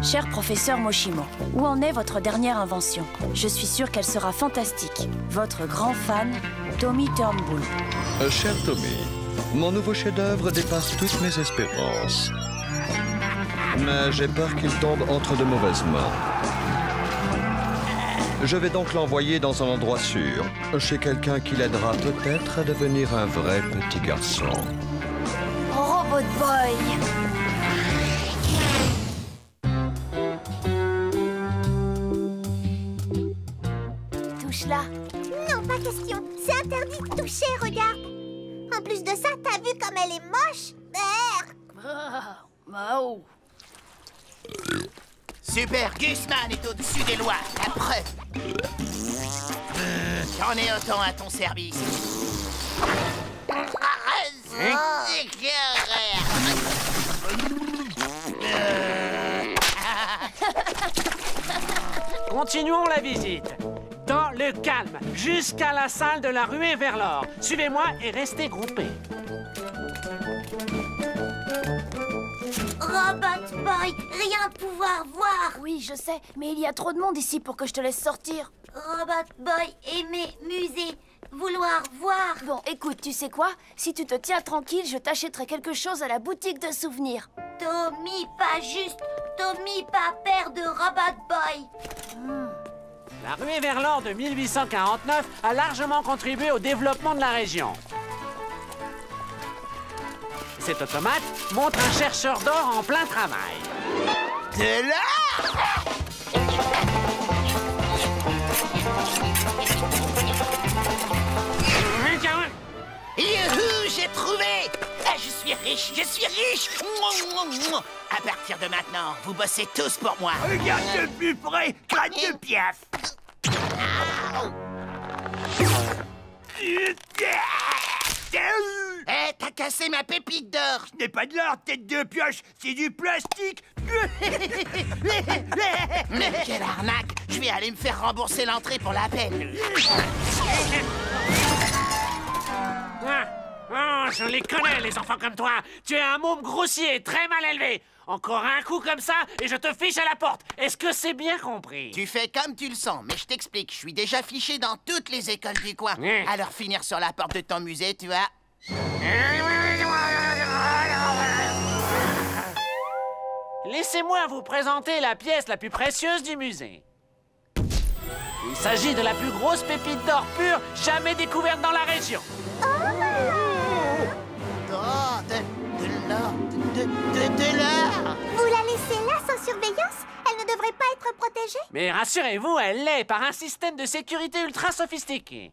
Cher professeur Moshimo, où en est votre dernière invention? Je suis sûre qu'elle sera fantastique. Votre grand fan, Tommy Turnbull. Cher Tommy, mon nouveau chef-d'œuvre dépasse toutes mes espérances. Mais j'ai peur qu'il tombe entre de mauvaises mains. Je vais donc l'envoyer dans un endroit sûr, chez quelqu'un qui l'aidera peut-être à devenir un vrai petit garçon. Robot Boy! Touche-la. Non, pas question. C'est interdit de toucher, regarde. En plus de ça, t'as vu comme elle est moche? Oh. Super Gusman est au-dessus des lois, la preuve. J'en ai autant à ton service. Continuons la visite. Dans le calme, jusqu'à la salle de la ruée vers l'or. Suivez-moi et restez groupés. Robot Boy, rien pouvoir voir. Oui, je sais, mais il y a trop de monde ici pour que je te laisse sortir. Robot Boy aimer musée, vouloir voir. Bon, écoute, tu sais quoi? Si tu te tiens tranquille, je t'achèterai quelque chose à la boutique de souvenirs. Tommy, pas juste. Tommy, pas père de Robot Boy. La ruée vers l'or de 1849 a largement contribué au développement de la région. Cet automate montre un chercheur d'or en plein travail. De l'or! Youhou, j'ai trouvé! Ah, je suis riche, je suis riche! À partir de maintenant, vous bossez tous pour moi. Regarde de plus près, crâne de piaf. Eh, t'as cassé ma pépite d'or! Ce n'est pas de l'or, tête de pioche, c'est du plastique. Mais quelle arnaque! Je vais aller me faire rembourser l'entrée pour la peine. Je les connais, les enfants comme toi. Tu es un môme grossier, très mal élevé. Encore un coup comme ça et je te fiche à la porte. Est-ce que c'est bien compris? Tu fais comme tu le sens, mais je t'explique. Je suis déjà fiché dans toutes les écoles du coin. Alors finir sur la porte de ton musée, tu vois. Laissez-moi vous présenter la pièce la plus précieuse du musée. Il s'agit de la plus grosse pépite d'or pure jamais découverte dans la région. Oh, de l'or, de l'or. Vous la laissez là sans surveillance? Elle ne devrait pas être protégée? Mais rassurez-vous, elle l'est par un système de sécurité ultra sophistiqué.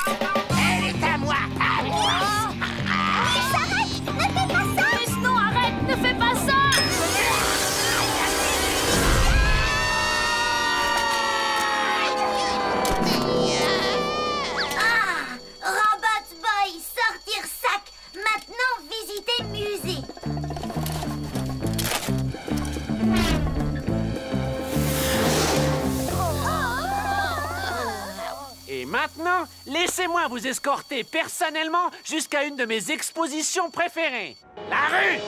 Elle est à moi! À moi! Arrête! Ne fais pas ça! Mais non, arrête! Ne fais pas ça! Robot Boy, sortir sac! Maintenant, visiter musée! Et maintenant, laissez-moi vous escorter personnellement jusqu'à une de mes expositions préférées. La rue!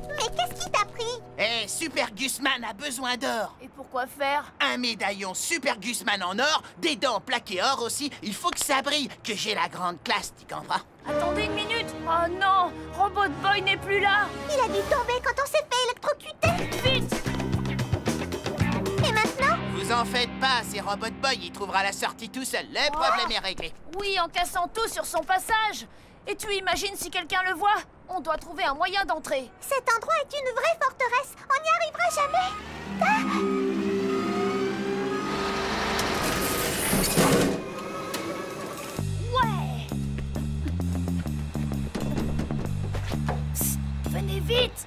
Mais qu'est-ce qui t'a pris? Eh, Super Gusman a besoin d'or. Et pourquoi faire? Un médaillon Super Gusman en or, des dents plaquées or aussi. Il faut que ça brille, que j'ai la grande classe, tu comprends? Attendez une minute! Oh non! Robot Boy n'est plus là! Il a dû tomber quand on s'est fait électrocuter! Vite! Et maintenant? Vous en faites pas, c'est Robot Boy, il trouvera la sortie tout seul. Le problème est réglé. Oui, en cassant tout sur son passage! Et tu imagines si quelqu'un le voit? On doit trouver un moyen d'entrer. Cet endroit est une vraie forteresse. On n'y arrivera jamais. Ouais! Psst, venez vite!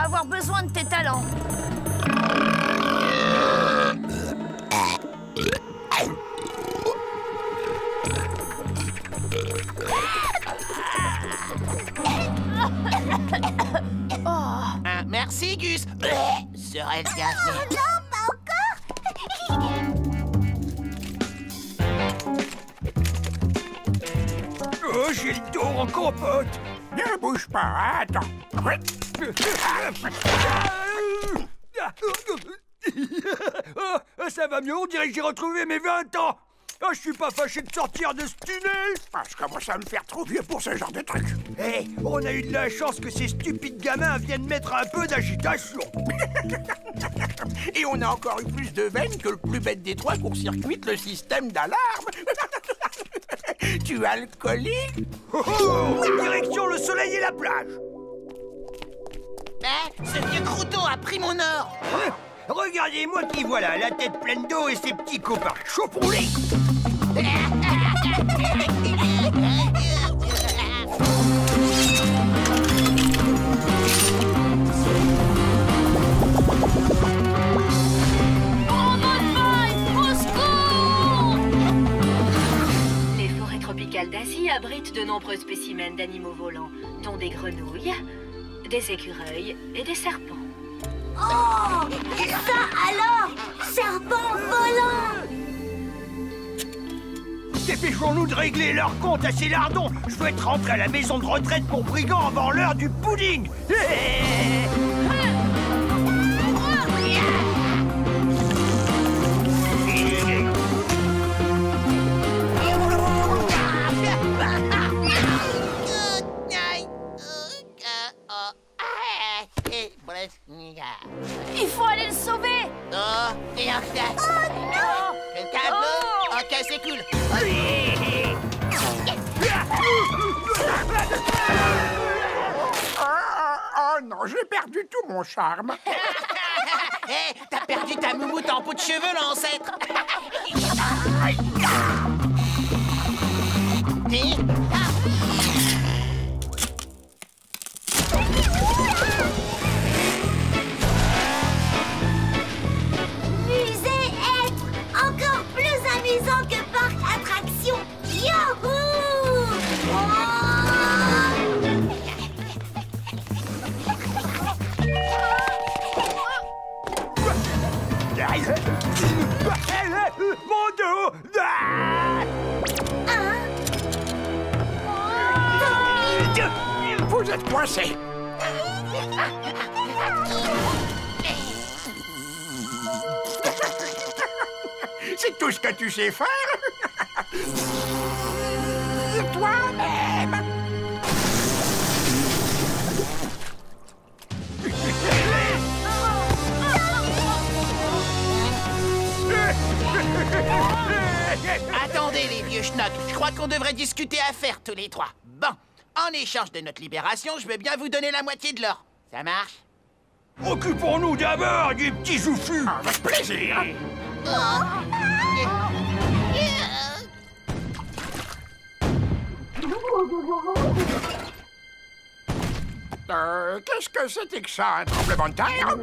avoir besoin de tes talents. Merci, Gus. Serait-ce bienvenu? Non, pas encore. Oh, j'ai le dos en compote. Ne bouge pas, attends. Oh, ça va mieux, on dirait que j'ai retrouvé mes 20 ans. Oh, je suis pas fâché de sortir de ce tunnel. Je commence à me faire trop vieux pour ce genre de truc. Hé, on a eu de la chance que ces stupides gamins viennent mettre un peu d'agitation. Et on a encore eu plus de veines que le plus bête des trois court-circuite le système d'alarme. Tu es alcoolique? Oh, direction le soleil et la plage. Ce vieux crouton a pris mon or. Hein? Regardez-moi qui voilà, la tête pleine d'eau et ses petits copains. Chaud pour les... Les forêts tropicales d'Asie abritent de nombreux spécimens d'animaux volants, dont des grenouilles, des écureuils et des serpents. Oh, ça alors, serpent volant. Dépêchons-nous de régler leur compte à ces lardons. Je veux être rentré à la maison de retraite pour brigands avant l'heure du pudding. Il faut aller le sauver. Oh, et un flash. Oh non. Quelqu'un peut? Ok, c'est cool. Oh non, j'ai perdu tout mon charme. Hé, t'as perdu ta moumoute en peau de cheveux, l'ancêtre. Musée être encore plus amusant que parc attraction. Youhou! Mon dos! Vous êtes coincés. C'est tout ce que tu sais faire. Toi-même. Attendez, les vieux schnocks. Je crois qu'on devrait discuter affaires tous les trois. Bon, en échange de notre libération, je veux bien vous donner la moitié de l'or. Ça marche? Occupons-nous d'abord du petit joufflu. Avec plaisir. Qu'est-ce que c'était que ça, un tremblement de terre?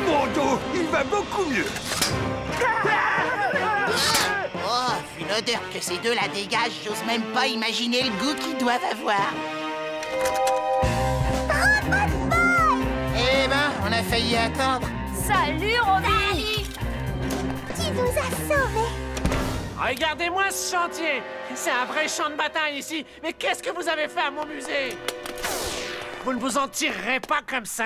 Mon dos, il va beaucoup mieux. Oh, vu l'odeur que ces deux-là dégagent, j'ose même pas imaginer le goût qu'ils doivent avoir. Eh ben, on a failli attendre. Salut, Romy. Tu nous as sauvés. Regardez-moi ce chantier. C'est un vrai champ de bataille ici. Mais qu'est-ce que vous avez fait à mon musée? Vous ne vous en tirerez pas comme ça.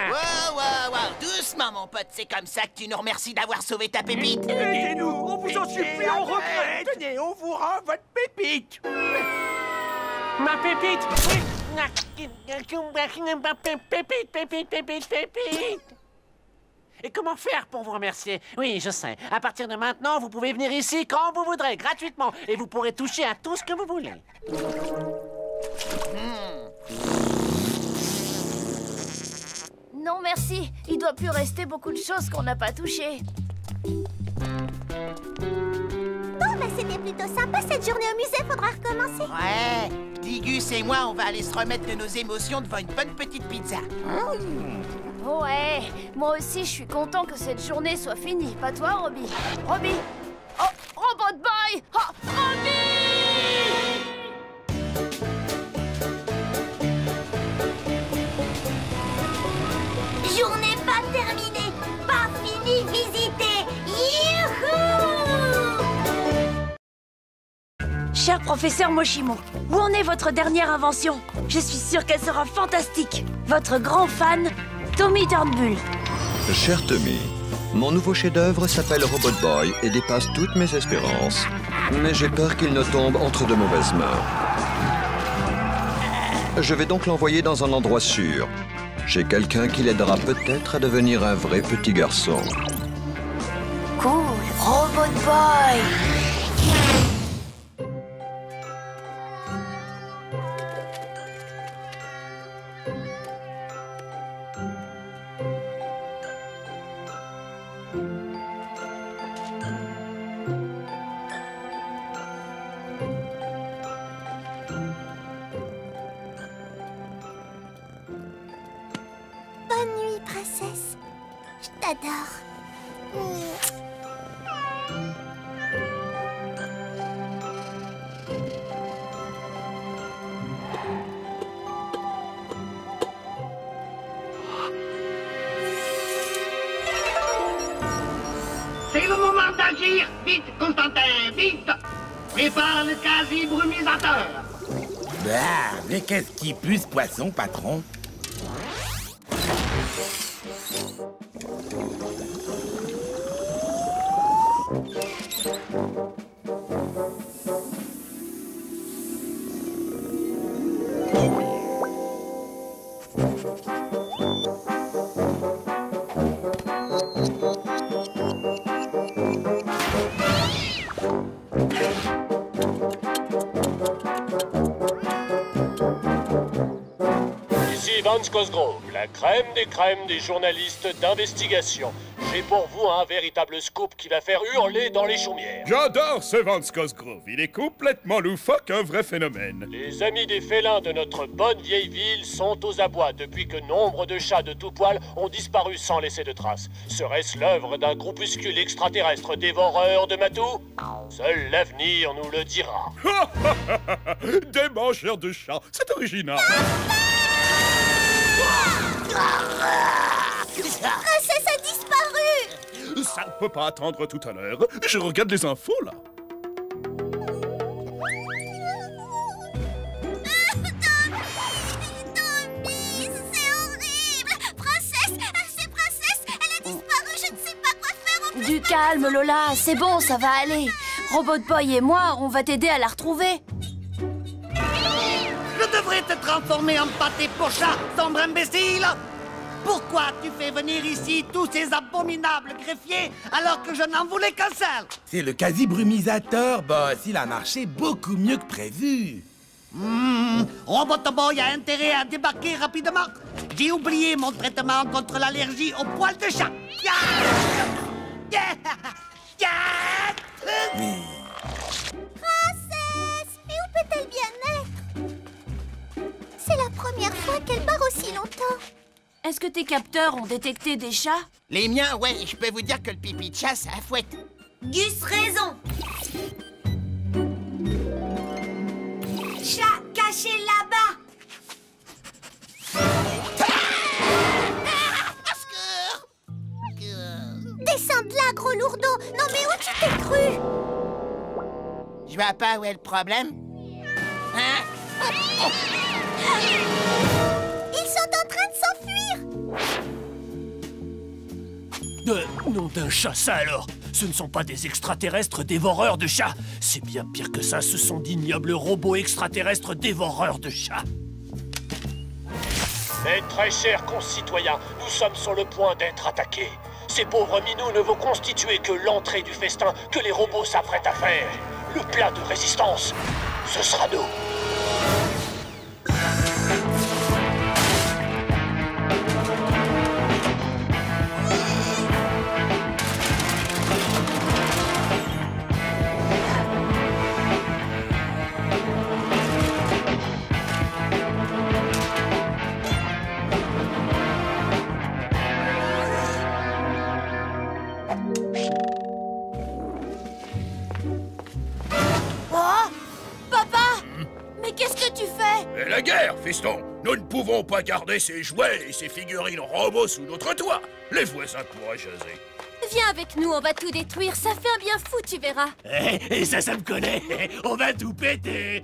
Wow, doucement, mon pote. C'est comme ça que tu nous remercies d'avoir sauvé ta pépite. Aidez-nous, on vous en supplie, on regrette. Tenez, on vous rend votre pépite. Ma pépite. Pépite. Et comment faire pour vous remercier? Oui, je sais. À partir de maintenant, vous pouvez venir ici quand vous voudrez, gratuitement. Et vous pourrez toucher à tout ce que vous voulez. Non, merci. Il doit plus rester beaucoup de choses qu'on n'a pas touchées. Bon, bah c'était plutôt sympa cette journée au musée, faudra recommencer. Ouais, Digus et moi, on va aller se remettre de nos émotions devant une bonne petite pizza. Ouais, moi aussi, je suis content que cette journée soit finie. Pas toi, Robbie? Robbie? Oh, Robot Boy! Oh, Robbie! Journée pas terminée, pas finie, visitée. Youhou! Cher professeur Moshimo, où en est votre dernière invention? Je suis sûre qu'elle sera fantastique. Votre grand fan, Tommy Turnbull. Cher Tommy, mon nouveau chef-d'œuvre s'appelle Robot Boy et dépasse toutes mes espérances. Mais j'ai peur qu'il ne tombe entre de mauvaises mains. Je vais donc l'envoyer dans un endroit sûr. J'ai quelqu'un qui l'aidera peut-être à devenir un vrai petit garçon. Cool, Robot Boy. Bonne nuit, princesse. Je t'adore. C'est le moment d'agir. Vite, Constantin, vite. Prépare le quasi-brumisateur. Bah, mais qu'est-ce qui pue ce poisson, patron? Ici Vance Cosgrove, la crème des journalistes d'investigation. J'ai pour vous un véritable scoop qui va faire hurler dans les chaumières. J'adore ce Vance Cosgrove, il est complètement loufoque, un vrai phénomène. Les amis des félins de notre bonne vieille ville sont aux abois depuis que nombre de chats de tout poil ont disparu sans laisser de traces. Serait-ce l'œuvre d'un groupuscule extraterrestre dévoreur de matou? Seul l'avenir nous le dira. Des mangeurs de chats, c'est original. Princesse a disparu! Ça ne peut pas attendre tout à l'heure. Je regarde les infos, là. Tommy, c'est horrible! Princesse, elle a disparu, je ne sais pas quoi faire en plus. Du calme, Lola, c'est bon, ça va aller. Robot Boy et moi, on va t'aider à la retrouver. Je devrais te transformer en pâté pour chat, sombre imbécile. Pourquoi tu fais venir ici tous ces abominables greffiers alors que je n'en voulais qu'un seul? C'est le quasi-brumisateur, boss. Il a marché beaucoup mieux que prévu. Robot Boy a intérêt à débarquer rapidement. J'ai oublié mon traitement contre l'allergie aux poils de chat. Princesse, mais où peut-elle bien être? C'est la première fois qu'elle part aussi longtemps. Est-ce que tes capteurs ont détecté des chats? Les miens, ouais, je peux vous dire que le pipi de chat, ça fouette. Gus raison. Chat caché là-bas. Descends de là, gros lourdeau. Non mais où tu t'es cru? Je vois pas où est le problème. Hein? Ils sont en train de s'enfuir. Nom d'un chat, ça alors! Ce ne sont pas des extraterrestres dévoreurs de chats! C'est bien pire que ça, ce sont d'ignobles robots extraterrestres dévoreurs de chats! Mes très chers concitoyens, nous sommes sur le point d'être attaqués. Ces pauvres minous ne vont constituer que l'entrée du festin que les robots s'apprêtent à faire. Le plat de résistance, ce sera nous. Et la guerre, fiston! Nous ne pouvons pas garder ces jouets et ces figurines robots sous notre toit. Les voisins pourraient jaser. Viens avec nous, on va tout détruire. Ça fait un bien fou, tu verras. Et ça me connaît. On va tout péter.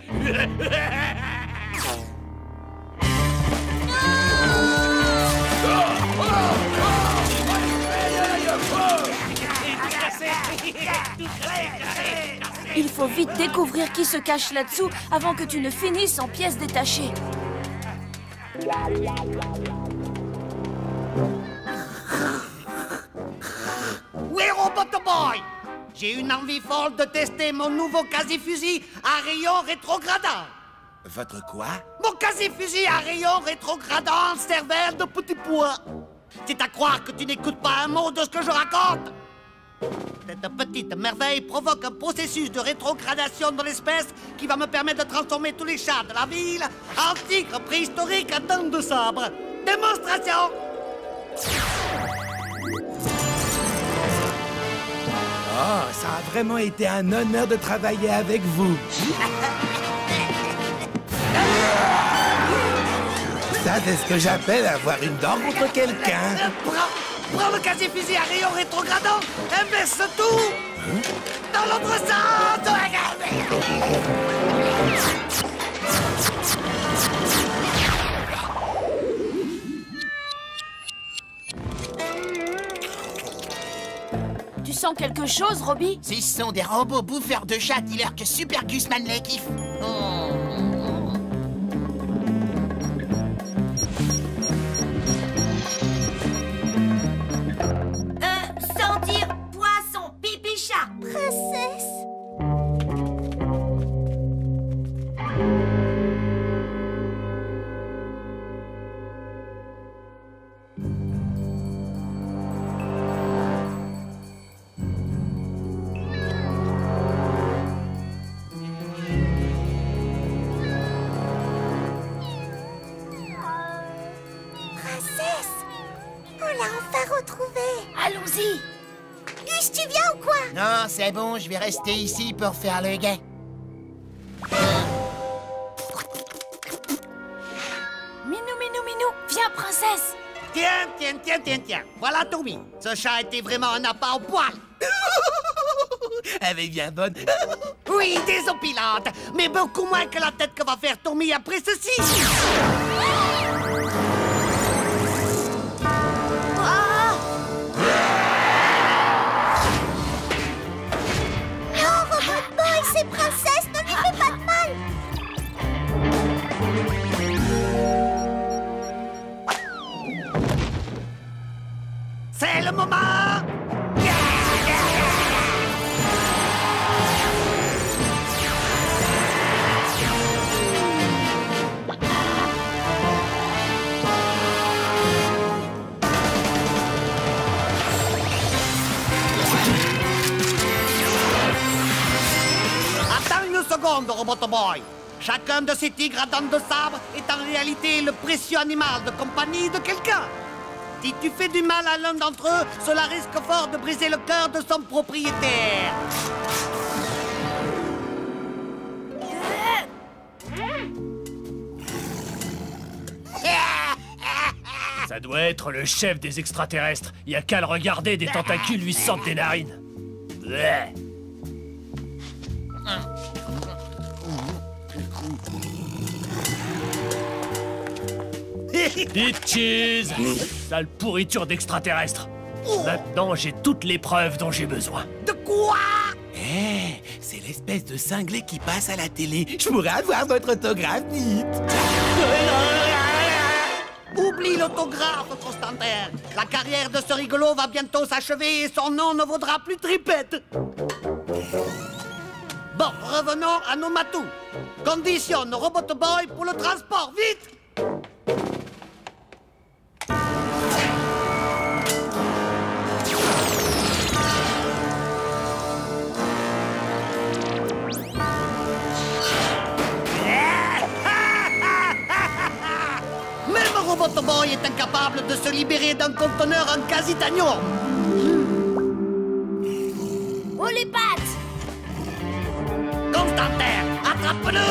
Il faut vite découvrir qui se cache là-dessous avant que tu ne finisses en pièces détachées. Oui, Robot Boy! J'ai une envie folle de tester mon nouveau quasi-fusil à rayon rétrogradant. Votre quoi? Mon quasi-fusil à rayon rétrogradant serveur de petits pois. C'est à croire que tu n'écoutes pas un mot de ce que je raconte. Cette petite merveille provoque un processus de rétrogradation de l'espèce qui va me permettre de transformer tous les chats de la ville en tigres préhistoriques à dents de sabre. Démonstration! Oh, ça a vraiment été un honneur de travailler avec vous. Ça, c'est ce que j'appelle avoir une dent contre quelqu'un. Prends le quasi-fusil à rayon rétrogradant, inverse tout dans l'autre sens. Tu sens quelque chose, Robbie? Ce sont des robots bouffeurs de chats, dis-leur que Super Gusman les kiffe. Sentir poisson, pipi, chat. Princesse. Allons-y! Gus, tu viens ou quoi? Non, c'est bon, je vais rester ici pour faire le gain. Minou, viens, princesse! Tiens. Voilà Tommy. Ce chat était vraiment un appât au poil. Elle est bien bonne. Oui, désopilante, mais beaucoup moins que la tête que va faire Tommy après ceci. C'est princesse, ne lui fais pas de mal. C'est le moment. Seconde, Robot Boy. Chacun de ces tigres à dents de sabre est en réalité le précieux animal de compagnie de quelqu'un. Si tu fais du mal à l'un d'entre eux, cela risque fort de briser le cœur de son propriétaire. Ça doit être le chef des extraterrestres. Y a qu'à le regarder, des tentacules lui sortent des narines. Bleh. Dites cheese! Sale pourriture d'extraterrestre! Maintenant, j'ai toutes les preuves dont j'ai besoin. De quoi? C'est l'espèce de cinglé qui passe à la télé. Je pourrais avoir votre autographe, vite. Oublie l'autographe, Constantin. La carrière de ce rigolo va bientôt s'achever et son nom ne vaudra plus tripette. Bon, revenons à nos matous. Conditionne Robot Boy pour le transport, vite! Même Robot Boy est incapable de se libérer d'un conteneur en quasi-titanium. Oh, les pattes! Constantin, attrape-le!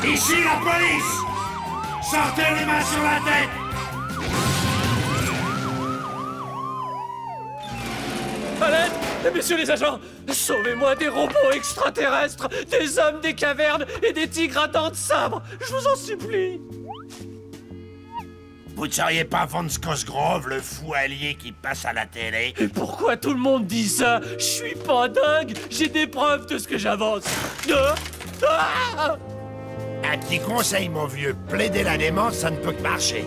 Ici la police! Sortez les mains sur la tête! À l'aide! Messieurs les agents! Sauvez-moi des robots extraterrestres, des hommes des cavernes et des tigres à dents de sabre! Je vous en supplie! Vous ne seriez pas Vance Cosgrove, le fou allié qui passe à la télé? Et pourquoi tout le monde dit ça? Je suis pas dingue! J'ai des preuves de ce que j'avance! Un petit conseil, mon vieux. Plaider la démence, ça ne peut que marcher.